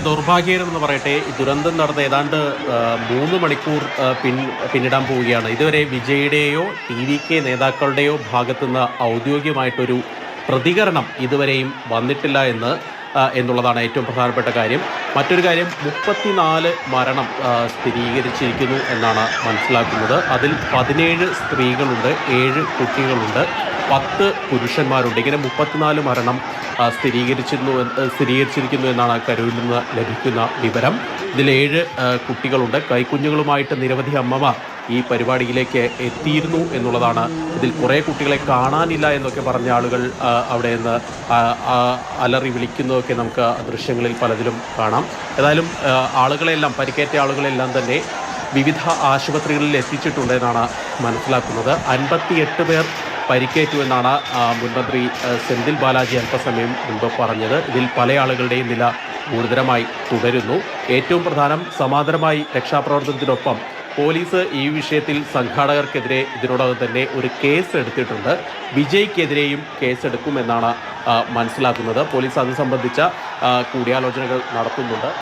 ദൗർഭാഗ്യകരമെന്ന് പറയട്ടെ, ഈ ദുരന്തം നടന്ന് ഏതാണ്ട് 3 മണിക്കൂർ പിന്നിടാൻ പോവുകയാണ്. ഇതുവരെ വിജയുടെയോ TVK നേതാക്കളുടെയോ ഭാഗത്തുനിന്ന് ഔദ്യോഗികമായിട്ടൊരു പ്രതികരണം ഇതുവരെയും വന്നിട്ടില്ല എന്നുള്ളതാണ് ഏറ്റവും പ്രധാനപ്പെട്ട കാര്യം. മറ്റൊരു കാര്യം, 34 മരണം സ്ഥിരീകരിച്ചിരിക്കുന്നു എന്നാണ് മനസ്സിലാക്കുന്നത്. അതിൽ 17 സ്ത്രീകളുണ്ട്, 7 കുട്ടികളുണ്ട്, 10 പുരുഷന്മാരുണ്ട്. ഇങ്ങനെ 34 മരണം സ്ഥിരീകരിച്ചിരിക്കുന്നു എന്നാണ് കരൂരിൽ നിന്ന് ലഭിക്കുന്ന വിവരം. ഇതിൽ 7 കുട്ടികളുണ്ട്. കൈക്കുഞ്ഞുങ്ങളുമായിട്ട് നിരവധി അമ്മമാർ ഈ പരിപാടിയിലേക്ക് എത്തിയിരുന്നു എന്നുള്ളതാണ്. ഇതിൽ കുറേ കുട്ടികളെ കാണാനില്ല എന്നൊക്കെ പറഞ്ഞ ആളുകൾ അവിടെ നിന്ന് അലറി വിളിക്കുന്നതൊക്കെ നമുക്ക് ദൃശ്യങ്ങളിൽ പലതിലും കാണാം. ഏതായാലും ആളുകളെല്ലാം, പരിക്കേറ്റ ആളുകളെല്ലാം തന്നെ വിവിധ ആശുപത്രികളിൽ എത്തിച്ചിട്ടുണ്ടെന്നാണ് മനസ്സിലാക്കുന്നത്. 58 പേർ പരിക്കേറ്റു എന്നാണ് മുൻമന്ത്രി സെന്തിൽ ബാലാജി അല്പസമയം മുൻപ് പറഞ്ഞത്. ഇതിൽ പല ആളുകളുടെയും നില ഗുരുതരമായി തുടരുന്നു. ഏറ്റവും പ്രധാനം, സമാന്തരമായി രക്ഷാപ്രവർത്തനത്തിനൊപ്പം പോലീസ് ഈ വിഷയത്തിൽ സംഘാടകർക്കെതിരെ ഇതിനോടകം തന്നെ ഒരു കേസ് എടുത്തിട്ടുണ്ട്. വിജയ്ക്കെതിരെയും കേസെടുക്കുമെന്നാണ് മനസ്സിലാക്കുന്നത്. പോലീസ് അത് സംബന്ധിച്ച കൂടിയാലോചനകൾ നടത്തുന്നുണ്ട്.